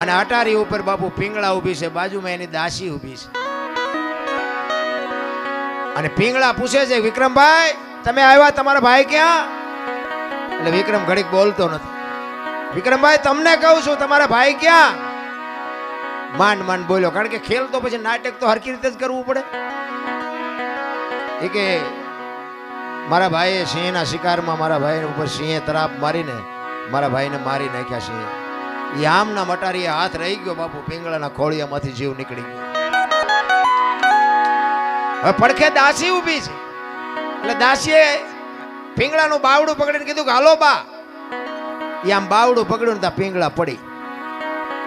અને અટારી ઉપર બાપુ પીંગળા ઊભી છે, બાજુમાં એની દાસી ઊભી છે. અને પીંગળા પૂછે છે, વિક્રમભાઈ તમે આવ્યા, તમારા ભાઈ ક્યાં? એટલે વિક્રમ ઘડીક બોલતો નથી. વિક્રમભાઈ તમને કહું છું, તમારા ભાઈ ક્યાં? માંડ માંડ બોલ્યો, કારણ કે ખેલ તો પછી નાટક તો હરખી રીતે જ કરવું પડે. એ કે મારા ભાઈએ સિંહના શિકારમાં મારા ભાઈ ઉપર સિંહે તરાપ મારીને મારા ભાઈને મારી નાખ્યા સિંહે. યામના મટારીએ હાથ રહી ગયો બાપુ, પીંગળાના ખોળિયામાંથી જીવ નીકળી ગયો. હવે પડખે દાસી ઊભી છે, એટલે દાસીએ પીંગળાનું બાવડું પકડીને કીધું કે હાલો બા. એ આમ બાવડું પકડ્યું ને ત્યાં પીંગળા પડી.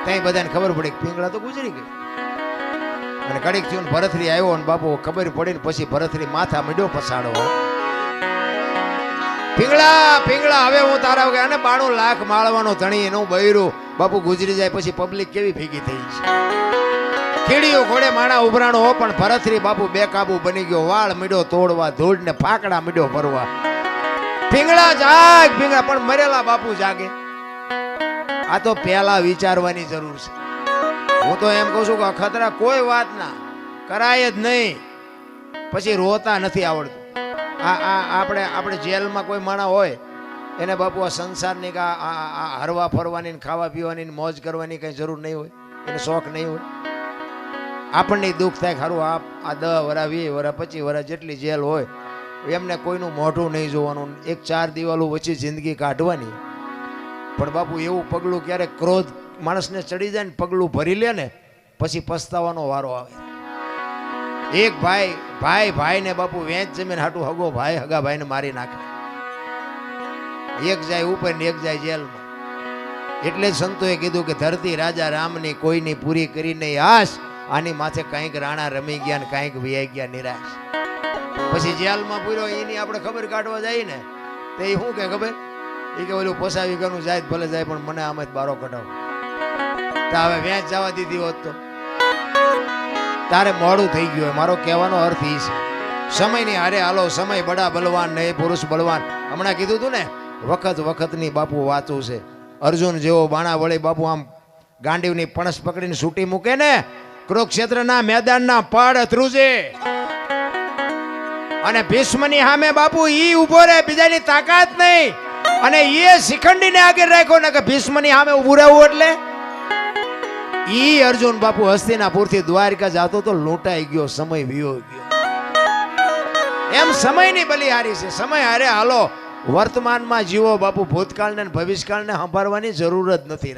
ત્યાં બધાને ખબર પડી કે પીંગળા તો ગુજરી ગઈ. અને કડીક થયું ભરથરી આવ્યો ને બાપુ ખબર પડી ને પછી ભરથરી માથા મીડ્યો પસાડો. પીંગળા પીંગળા હવે હું તારા વગર, અને 92 લાખ માળવાનો ધણી એનું બૈરું બાપુ ગુજરી જાય પછી પબ્લિક કેવી ભેગી થઈ છે. કીડીઓ ઘોડે માણા ઉભરાણો હો, પણ ભરથરી બાપુ બેકાબુ બની ગયો. વાળ મીડો તોડવા, ધૂળ ને ફાકડા મીડો ભરવા. પીંગળા જાગ પીંગળા, પણ મરેલા બાપુ જાગે. આ તો પહેલા વિચારવાની જરૂર છે. હું તો એમ કહું છું કે અખતરા કોઈ વાત ના કરાય જ નહીં, પછી રોતા નથી આવડતું. આપણે જેલમાં કોઈ માણા હોય એને બાપુ આ સંસારની કે હરવા ફરવાની ખાવા પીવાની મોજ કરવાની કઈ જરૂર નહીં હોય, એને શોખ નહીં હોય. આપણને દુઃખ થાય ખરું, આ 10 વરા 20 વરા 25 વરા જેટલી જેલ હોય એમને કોઈનું મોઢું નહીં જોવાનું, એક 4 દિવાલો વચ્ચે જિંદગી કાઢવાની. પણ બાપુ એવું પગલું ક્યારેક ક્રોધ માણસને ચડી જાય ને પગલું ભરી લે ને પછી પસ્તાવાનો વારો આવે. એક ભાઈને બાપુ વેચ જમીન હાટું હગો ભાઈ હગા ભાઈને મારી નાખે. એક જાય ઉપર ને એક જાય જેલમાં. એટલે જ સંતોએ કીધું કે ધરતી રાજા રામની કોઈની પૂરી કરી નહીં આશ, આની માથે કંઈક રાણા રમી ગયા ને કંઈક વિયાઈ ગયા નિરાશ. પછી જેલમાં પૂર્યો એની આપણે ખબર કાઢવા જાય ને તો એ શું કે ખબર, એ કે ઓલું પોસાવી ગયું જાય ભલે જાય પણ મને આમ જ બારો કઢાવો. તો હવે વેચ જવા દીધી હોત તો તારે મોડું થઈ ગયું. મારો કહેવાનો અર્થ એ છે, સમયની હારે હાલો. સમય બડા બલવાન નહીં પુરુષ બલવાન. હમણાં કીધું તું ને વખતની બાપુ વાતું છે. અર્જુન જેવો બાણા વળી બાપુ આમ ગાંડીવની પણસ પકડીને છૂટી મૂકે ને કુરુક્ષેત્રના મેદાનના પડ ધ્રુજે. અને ભીષ્મની સામે બાપુ ઈ ઉભો રહે, બીજાની તાકાત નહીં. અને એ શિખંડીને આગળ રાખ્યો ને કે ભીષ્મની સામે ઉભું રહેવું. એટલે ઈ અર્જુન બાપુ હસ્તિનાપુરથી દ્વારકા જાતો તો લૂંટાઈ ગયો, સમય વિયો ગયો. એમ સમયની બલિહારી છે. સમય હારે હાલો. વર્તમાનમાં જીવો બાપુ, ભૂતકાળને ભવિષ્યકાળને સંભાળવાની જરૂર જ નથી.